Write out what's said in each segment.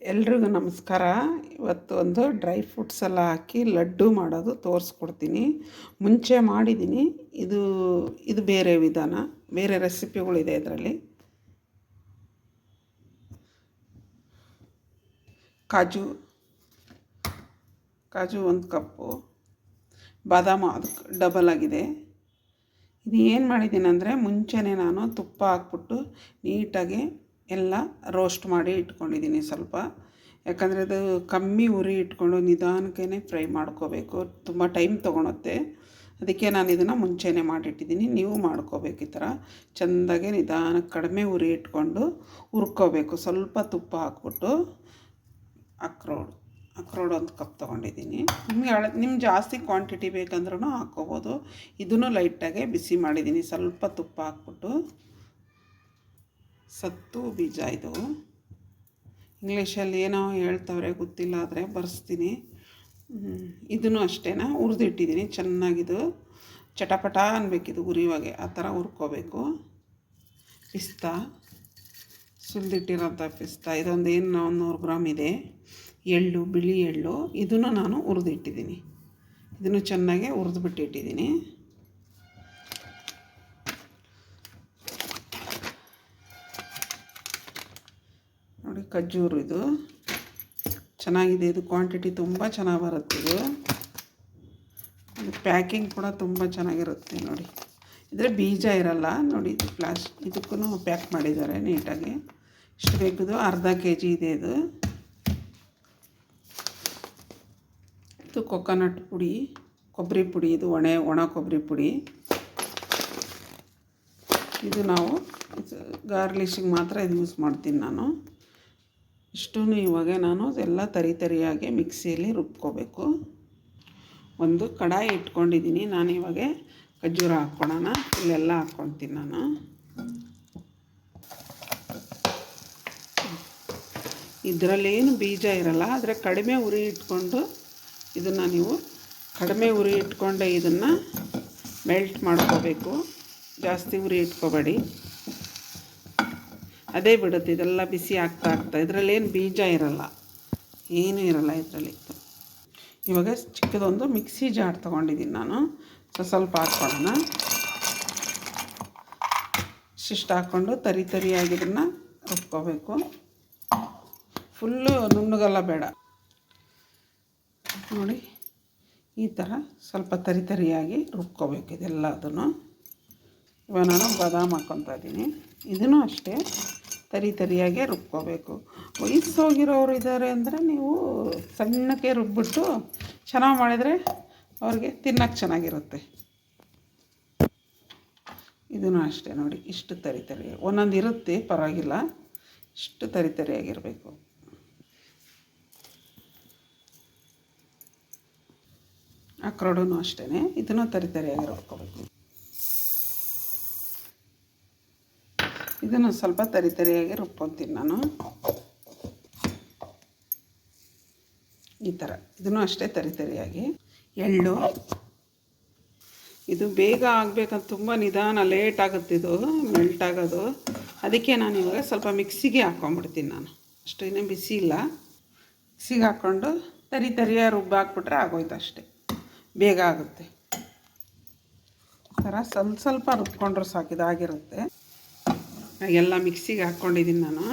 ಎಲ್ರಿಗೂ ನಮಸ್ಕಾರ. ಇವತ್ತು ಒಂದು ಡ್ರೈ ಫ್ರೂಟ್ಸ್ ಎಲ್ಲ ಹಾಕಿ ಲಡ್ಡು ಮಾಡೋದು ತೋರಿಸ್ಕೊಡ್ತೀನಿ. ಮುಂಚೆ ಮಾಡಿದ್ದೀನಿ. ಇದು ಬೇರೆ ವಿಧಾನ, ಬೇರೆ ರೆಸಿಪಿಗಳಿದೆ ಇದರಲ್ಲಿ. ಕಾಜು ಒಂದು ಕಪ್ಪು, ಬಾದಾಮು ಅದಕ್ಕೆ ಡಬಲ್ ಆಗಿದೆ. ಇದು ಏನು ಮಾಡಿದ್ದೀನಿ ಅಂದರೆ, ಮುಂಚೆನೇ ನಾನು ತುಪ್ಪ ಹಾಕ್ಬಿಟ್ಟು ನೀಟಾಗಿ ಎಲ್ಲ ರೋಸ್ಟ್ ಮಾಡಿ ಇಟ್ಕೊಂಡಿದ್ದೀನಿ ಸ್ವಲ್ಪ. ಯಾಕಂದರೆ ಅದು ಕಮ್ಮಿ ಉರಿ ಇಟ್ಕೊಂಡು ನಿಧಾನಕ್ಕೆ ಫ್ರೈ ಮಾಡ್ಕೋಬೇಕು, ತುಂಬ ಟೈಮ್ ತೊಗೊಳುತ್ತೆ. ಅದಕ್ಕೆ ನಾನು ಇದನ್ನು ಮುಂಚೆನೇ ಮಾಡಿಟ್ಟಿದ್ದೀನಿ. ನೀವು ಮಾಡ್ಕೋಬೇಕು ಈ ಥರ ಚೆಂದಾಗೆ ನಿಧಾನಕ್ಕೆ ಕಡಿಮೆ ಉರಿ ಇಟ್ಕೊಂಡು ಹುರ್ಕೋಬೇಕು. ಸ್ವಲ್ಪ ತುಪ್ಪ ಹಾಕ್ಬಿಟ್ಟು ಅಕ್ರೋಡ್ ಒಂದು ಕಪ್ ತೊಗೊಂಡಿದ್ದೀನಿ. ನಿಮ್ಗೆ ಜಾಸ್ತಿ ಕ್ವಾಂಟಿಟಿ ಬೇಕಂದ್ರೂ ಹಾಕ್ಕೋಬೋದು. ಇದನ್ನು ಲೈಟಾಗೆ ಬಿಸಿ ಮಾಡಿದ್ದೀನಿ. ಸ್ವಲ್ಪ ತುಪ್ಪ ಹಾಕ್ಬಿಟ್ಟು, ಸತ್ತು ಬೀಜ ಇದು ಇಂಗ್ಲೀಷಲ್ಲಿ ಏನೋ ಹೇಳ್ತವ್ರೆ ಗೊತ್ತಿಲ್ಲ, ಆದರೆ ಬರೆಸ್ತೀನಿ. ಇದನ್ನು ಅಷ್ಟೇ ಹುರಿದಿಟ್ಟಿದ್ದೀನಿ. ಚೆನ್ನಾಗಿದು ಚಟಪಟ ಅನ್ಬೇಕಿದು ಉರಿಯುವಾಗೆ, ಆ ಥರ ಹುರ್ಕೋಬೇಕು. ಪಿಸ್ತಾ, ಸುಲಿದಿಟ್ಟಿರೋಂಥ ಪಿಸ್ತಾ ಇದೊಂದು 100 ಗ್ರಾಮ್ ಇದೆ. ಎಳ್ಳು, ಬಿಳಿ ಎಳ್ಳು, ಇದನ್ನು ನಾನು ಹುರಿದಿಟ್ಟಿದ್ದೀನಿ. ಇದನ್ನು ಚೆನ್ನಾಗಿ ಹುರಿದ್ಬಿಟ್ಟಿಟ್ಟಿದ್ದೀನಿ. ನೋಡಿ, ಖರ್ಜೂರು ಇದು ಚೆನ್ನಾಗಿದೆ. ಇದು ಕ್ವಾಂಟಿಟಿ ತುಂಬ ಚೆನ್ನಾಗಿ ಬರುತ್ತೆ. ಇದು ಪ್ಯಾಕಿಂಗ್ ಕೂಡ ತುಂಬ ಚೆನ್ನಾಗಿರುತ್ತೆ. ನೋಡಿ, ಇದರ ಬೀಜ ಇರಲ್ಲ. ನೋಡಿ, ಇದು ಇದಕ್ಕೂ ಪ್ಯಾಕ್ ಮಾಡಿದ್ದಾರೆ ನೀಟಾಗಿ. ಇಷ್ಟು ಬೇಕಿದು ಅರ್ಧ kg ಇದೆ. ಇದು ಕೊಕೊನಟ್ ಪುಡಿ, ಕೊಬ್ಬರಿ ಪುಡಿ. ಇದು ಒಣ ಕೊಬ್ಬರಿ ಪುಡಿ. ಇದು ನಾವು ಗಾರ್ಲಿಶಿಗೆ ಮಾತ್ರ ಇದು ಯೂಸ್ ಮಾಡ್ತೀನಿ ನಾನು. ಇಷ್ಟೂ ಇವಾಗ ನಾನು ಎಲ್ಲ ತರಿಯಾಗಿ ಮಿಕ್ಸಿಯಲ್ಲಿ ರುಬ್ಕೋಬೇಕು. ಒಂದು ಕಡಾಯಿ ಇಟ್ಕೊಂಡಿದ್ದೀನಿ ನಾನು. ಇವಾಗ ಖರ್ಜೂರ ಹಾಕ್ಕೊಳ್ಳೋಣ. ಇಲ್ಲೆಲ್ಲ ಹಾಕ್ಕೊಳ್ತೀನಿ ನಾನು. ಇದರಲ್ಲೇನು ಬೀಜ ಇರಲ್ಲ, ಆದರೆ ಕಡಿಮೆ ಉರಿ ಇಟ್ಕೊಂಡು ಇದನ್ನು ನೀವು ಕಡಿಮೆ ಉರಿ ಇಟ್ಕೊಂಡೆ ಇದನ್ನು ಮೆಲ್ಟ್ ಮಾಡ್ಕೋಬೇಕು. ಜಾಸ್ತಿ ಉರಿ ಇಟ್ಕೋಬೇಡಿ, ಅದೇ ಬಿಡುತ್ತೆ. ಇದೆಲ್ಲ ಬಿಸಿ ಆಗ್ತಾ ಇದರಲ್ಲೇನು ಬೀಜ ಇರಲ್ಲ, ಏನೂ ಇರಲ್ಲ ಇದರಲ್ಲಿ. ಇವಾಗ ಚಿಕ್ಕದೊಂದು ಮಿಕ್ಸಿ ಜಾರ್ ತೊಗೊಂಡಿದ್ದೀನಿ ನಾನು. ಸ್ವಲ್ಪ ಹಾಕ್ಕೊಳ್ಳೋಣ. ಇಷ್ಟು ಹಾಕ್ಕೊಂಡು ತರಿಯಾಗಿ ಇದನ್ನು ರುಬ್ಕೋಬೇಕು. ಫುಲ್ಲು ನುಣ್ಣಗೆಲ್ಲ ಬೇಡ. ನೋಡಿ, ಈ ಥರ ಸ್ವಲ್ಪ ತರಿಯಾಗಿ ರುಬ್ಕೋಬೇಕು ಇದೆಲ್ಲ. ಅದನ್ನು ಇವಾಗ ನಾನು ಬಾದಾಮ್ ಹಾಕ್ಕೊತಾ ಇದ್ದೀನಿ. ಇದನ್ನು ಅಷ್ಟೇ ತರಿಯಾಗೆ ರುಬ್ಕೋಬೇಕು. ವಯಸ್ಸೋಗಿರೋರು ಇದ್ದಾರೆ ಅಂದರೆ ನೀವು ಸಣ್ಣಕ್ಕೆ ರುಬ್ಬಿಟ್ಟು ಚೆನ್ನಾಗಿ ಮಾಡಿದರೆ ಅವ್ರಿಗೆ ತಿನ್ನೋಕ್ಕೆ ಚೆನ್ನಾಗಿರುತ್ತೆ. ಇದನ್ನು ಅಷ್ಟೇ ನೋಡಿ, ಇಷ್ಟು ತರಿ ಒಂದೊಂದು ಇರುತ್ತೆ, ಪರವಾಗಿಲ್ಲ. ಇಷ್ಟು ತರಿಯಾಗಿರಬೇಕು. ಅಕ್ರೋಡೂ ಅಷ್ಟೇ, ಇದನ್ನು ತರಿಯಾಗಿ ರುಬ್ಕೋಬೇಕು. ಇದನ್ನು ಸ್ವಲ್ಪ ತರಿಯಾಗಿ ರುಬ್ಕೊತೀನಿ ನಾನು. ಈ ಥರ ಇದನ್ನು ಅಷ್ಟೇ ತರಿಯಾಗಿ. ಎಳ್ಳು ಇದು ಬೇಗ ಆಗಬೇಕಂತ ತುಂಬ ನಿಧಾನ ಲೇಟ್ ಆಗುತ್ತೆ ಇದು ಮೆಲ್ಟ್ ಆಗೋದು. ಅದಕ್ಕೆ ನಾನು ಇವಾಗ ಸ್ವಲ್ಪ ಮಿಕ್ಸಿಗೆ ಹಾಕ್ಕೊಂಬಿಡ್ತೀನಿ ನಾನು. ಅಷ್ಟು ಇನ್ನೂ ಬಿಸಿ ಇಲ್ಲ. ಮಿಕ್ಸಿಗೆ ಹಾಕ್ಕೊಂಡು ತರಿಯಾಗಿ ರುಬ್ಬಾಕ್ಬಿಟ್ರೆ ಆಗೋಯ್ತು ಅಷ್ಟೇ, ಬೇಗ ಆಗುತ್ತೆ. ಈ ಥರ ಸ್ವಲ್ಪ ರುಬ್ಕೊಂಡ್ರೆ ಸಾಕು, ಇದಾಗಿರುತ್ತೆ. ಎಲ್ಲ ಮಿಕ್ಸಿಗೆ ಹಾಕ್ಕೊಂಡಿದ್ದೀನಿ ನಾನು.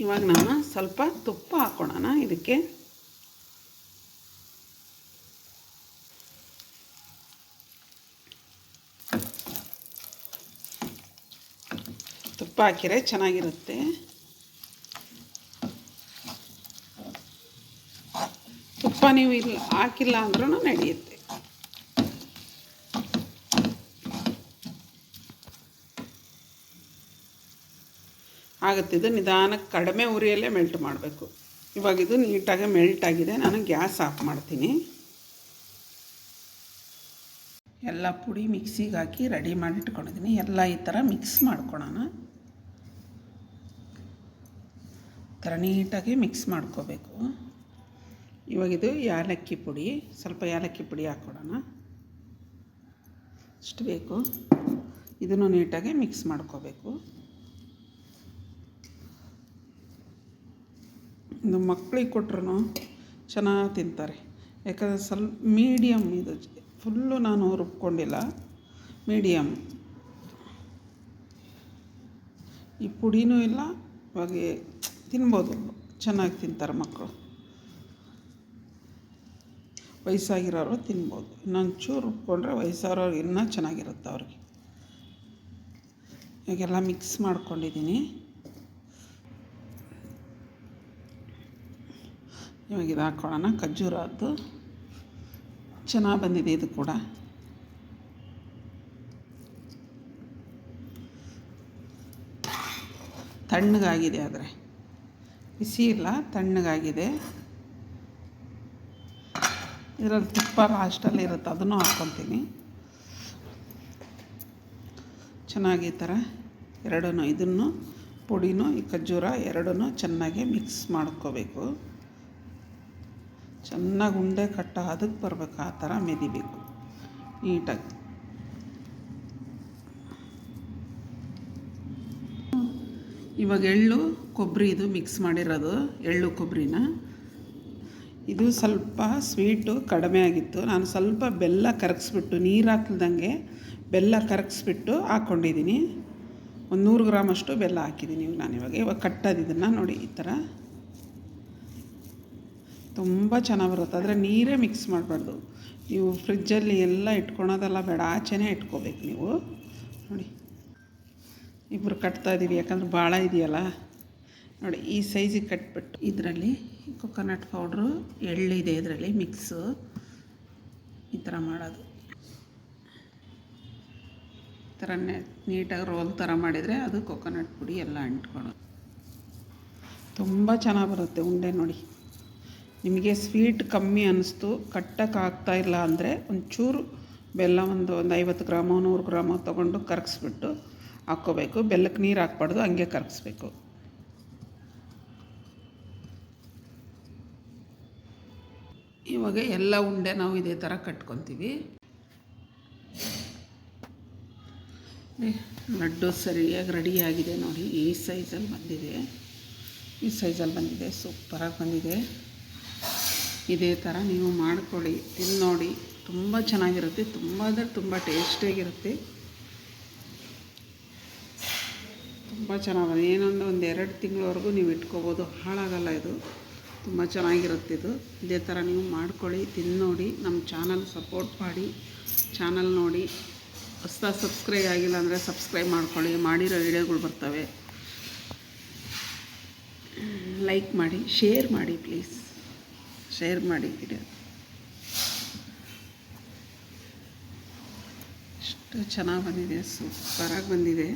ಇವಾಗ ನಾನು ಸ್ವಲ್ಪ ತುಪ್ಪ ಹಾಕ್ಕೊಳ್ಳೋಣ ಇದಕ್ಕೆ. ತುಪ್ಪ ಹಾಕಿದ್ರೆ ಚೆನ್ನಾಗಿರುತ್ತೆ. ತುಪ್ಪ ನೀವು ಹಾಕಿಲ್ಲ ಅಂದ್ರೂ ನಡೆಯುತ್ತೆ. ಆಗುತ್ತೆ. ಇದು ನಿಧಾನಕ್ಕೆ ಕಡಿಮೆ ಉರಿಯಲ್ಲೇ ಮೆಲ್ಟ್ ಮಾಡಬೇಕು. ಇವಾಗ ಇದು ನೀಟಾಗಿ ಮೆಲ್ಟ್ ಆಗಿದೆ. ನಾನು ಗ್ಯಾಸ್ ಆಫ್ ಮಾಡ್ತೀನಿ. ಎಲ್ಲ ಪುಡಿ ಮಿಕ್ಸಿಗೆ ಹಾಕಿ ರೆಡಿ ಮಾಡಿ ಇಟ್ಕೊಂಡಿದ್ದೀನಿ. ಎಲ್ಲ ಈ ಥರ ಮಿಕ್ಸ್ ಮಾಡ್ಕೊಳ್ಳೋಣ. ಈ ಥರ ನೀಟಾಗಿ ಮಿಕ್ಸ್ ಮಾಡ್ಕೋಬೇಕು. ಇವಾಗಿದು ಏಲಕ್ಕಿ ಪುಡಿ, ಸ್ವಲ್ಪ ಏಲಕ್ಕಿ ಪುಡಿ ಹಾಕ್ಕೊಡೋಣ. ಇಷ್ಟು ಬೇಕು. ಇದನ್ನು ನೀಟಾಗಿ ಮಿಕ್ಸ್ ಮಾಡ್ಕೋಬೇಕು. ಇದು ಮಕ್ಕಳಿಗೆ ಕೊಟ್ರೂ ಚೆನ್ನಾಗಿ ತಿಂತಾರೆ. ಯಾಕಂದರೆ ಸ್ವಲ್ಪ ಮೀಡಿಯಮ್ ಇದು, ಫುಲ್ಲು ನಾನು ರುಬ್ಕೊಂಡಿಲ್ಲ, ಮೀಡಿಯಮ್. ಈ ಪುಡಿನೂ ಇಲ್ಲ, ಇವಾಗ ತಿನ್ಬೋದು, ಚೆನ್ನಾಗಿ ತಿಂತಾರೆ ಮಕ್ಕಳು. ವಯಸ್ಸಾಗಿರೋರು ತಿನ್ಬೋದು. ಇನ್ನೊಂದು ಚೂರು ರುಬ್ಕೊಂಡ್ರೆ ವಯಸ್ಸಾಗಿರೋರು ಇನ್ನೂ ಚೆನ್ನಾಗಿರುತ್ತೆ ಅವ್ರಿಗೆ. ಈಗೆಲ್ಲ ಮಿಕ್ಸ್ ಮಾಡ್ಕೊಂಡಿದ್ದೀನಿ. ಇವಾಗ ಇದು ಹಾಕ್ಕೊಳ್ಳೋಣ. ಖರ್ಜೂರದ್ದು ಚೆನ್ನಾಗಿ ಬಂದಿದೆ ಇದು ಕೂಡ. ತಣ್ಣಗಾಗಿದೆ, ಆದರೆ ಬಿಸಿ ಇಲ್ಲ, ತಣ್ಣಗಾಗಿದೆ. ಇದರಲ್ಲಿ ತುಪ್ಪ ಲಾಸ್ಟಲ್ಲಿ ಇರುತ್ತೆ, ಅದನ್ನು ಹಾಕ್ಕೊತೀನಿ. ಚೆನ್ನಾಗಿ ಈ ಥರ ಎರಡೂ, ಇದನ್ನು ಪುಡಿನೂ ಈ ಖರ್ಜೂರ ಎರಡೂ ಚೆನ್ನಾಗಿ ಮಿಕ್ಸ್ ಮಾಡ್ಕೋಬೇಕು. ಚೆನ್ನಾಗಿ ಉಂಡೆ ಕಟ್ಟ ಅದಕ್ಕೆ ಬರಬೇಕು, ಆ ಥರ ಮೆದಿಬೇಕು ನೀಟಾಗಿ. ಇವಾಗ ಎಳ್ಳು ಕೊಬ್ಬರಿ ಇದು ಮಿಕ್ಸ್ ಮಾಡಿರೋದು, ಎಳ್ಳು ಕೊಬ್ಬರಿನ. ಇದು ಸ್ವಲ್ಪ ಸ್ವೀಟು ಕಡಿಮೆ ಆಗಿತ್ತು, ನಾನು ಸ್ವಲ್ಪ ಬೆಲ್ಲ ಕರಗಿಸ್ಬಿಟ್ಟು, ನೀರು ಹಾಕ್ಲ್ದಂಗೆ ಬೆಲ್ಲ ಕರಗಿಸ್ಬಿಟ್ಟು ಹಾಕ್ಕೊಂಡಿದ್ದೀನಿ. ಒಂದು 100 ಗ್ರಾಮಷ್ಟು ಬೆಲ್ಲ ಹಾಕಿದ್ದೀನಿ ಇವಾಗ ಕಟ್ಟೋದು ಇದನ್ನು ನೋಡಿ. ಈ ಥರ ತುಂಬ ಚೆನ್ನಾಗಿ ಬರುತ್ತೆ, ಆದರೆ ನೀರೇ ಮಿಕ್ಸ್ ಮಾಡಬಾರ್ದು. ನೀವು ಫ್ರಿಜ್ಜಲ್ಲಿ ಎಲ್ಲ ಇಟ್ಕೊಳೋದೆಲ್ಲ ಬೇಡ, ಆಚೆನೇ ಇಟ್ಕೋಬೇಕು ನೀವು ನೋಡಿ. ಇಬ್ಬರು ಕಟ್ತಾಯಿದ್ದೀವಿ, ಯಾಕಂದ್ರೆ ಭಾಳ ಇದೆಯಲ್ಲ ನೋಡಿ. ಈ ಸೈಜಿಗೆ ಕಟ್ಬಿಟ್ಟು ಇದರಲ್ಲಿ ಕೊಕೊನಟ್ ಪೌಡ್ರು, ಎಳ್ಳಿದೆ ಇದರಲ್ಲಿ ಮಿಕ್ಸು, ಈ ಥರ ಮಾಡೋದು. ಈ ಥರ ನೀಟಾಗಿ ರೋಲ್ ಥರ ಮಾಡಿದರೆ ಅದು ಕೊಕೊನಟ್ ಪುಡಿ ಎಲ್ಲ ಅಂಟ್ಕೊಳ್ಳೋದು. ತುಂಬ ಚೆನ್ನಾಗಿ ಬರುತ್ತೆ ಉಂಡೆ ನೋಡಿ. ನಿಮಗೆ ಸ್ವೀಟ್ ಕಮ್ಮಿ ಅನ್ನಿಸ್ತು, ಕಟ್ಟೋಕ್ಕಾಗ್ತಾಯಿಲ್ಲ ಅಂದರೆ ಒಂಚೂರು ಬೆಲ್ಲ ಒಂದು 50 ಗ್ರಾಮೋ 100 ಗ್ರಾಮೋ ತೊಗೊಂಡು ಕರಗಿಸ್ಬಿಟ್ಟು ಹಾಕ್ಕೋಬೇಕು. ಬೆಲ್ಲಕ್ಕೆ ನೀರು ಹಾಕ್ಬಾರ್ದು, ಹಂಗೆ ಕರಗಿಸ್ಬೇಕು. ಇವಾಗ ಎಲ್ಲ ಉಂಡೆ ನಾವು ಇದೇ ಥರ ಕಟ್ಕೊತೀವಿ. ಲಡ್ಡು ಸರಿಯಾಗಿ ರೆಡಿಯಾಗಿದೆ ನೋಡಿ. ಈ ಸೈಜಲ್ಲಿ ಬಂದಿದೆ, ಸೂಪರಾಗಿ ಬಂದಿದೆ. ಇದೇ ಥರ ನೀವು ಮಾಡ್ಕೊಳ್ಳಿ, ತಿಂದು ನೋಡಿ, ತುಂಬ ಚೆನ್ನಾಗಿರುತ್ತೆ. ತುಂಬ ಅಂದರೆ ತುಂಬ ಟೇಸ್ಟಿಯಾಗಿರುತ್ತೆ, ತುಂಬ ಚೆನ್ನಾಗಿ. ಏನೊಂದು 1-2 ತಿಂಗಳವರೆಗೂ ನೀವು ಇಟ್ಕೋಬೋದು, ಹಾಳಾಗಲ್ಲ. ಇದು ತುಂಬ ಚೆನ್ನಾಗಿರುತ್ತೆ. ಇದೇ ಥರ ನೀವು ಮಾಡ್ಕೊಳ್ಳಿ, ತಿಂದು ನೋಡಿ. ನಮ್ಮ ಚಾನಲ್ ಸಪೋರ್ಟ್ ಮಾಡಿ, ಚಾನಲ್ ನೋಡಿ. ಹೊಸ್ದಾಗಿ ಸಬ್ಸ್ಕ್ರೈಬ್ ಆಗಿಲ್ಲ ಅಂದರೆ ಸಬ್ಸ್ಕ್ರೈಬ್ ಮಾಡ್ಕೊಳ್ಳಿ, ಮಾಡಿರೋ ವಿಡಿಯೋಗಳು ಬರ್ತವೆ. ಲೈಕ್ ಮಾಡಿ, ಶೇರ್ ಮಾಡಿ, ಪ್ಲೀಸ್ ಶೇರ್ ಮಾಡಿ ವಿಡಿಯೋ. ಎಷ್ಟು ಚೆನ್ನಾಗಿ ಬಂದಿದೆ, ಸೂಪರಾಗಿ ಬಂದಿದೆ.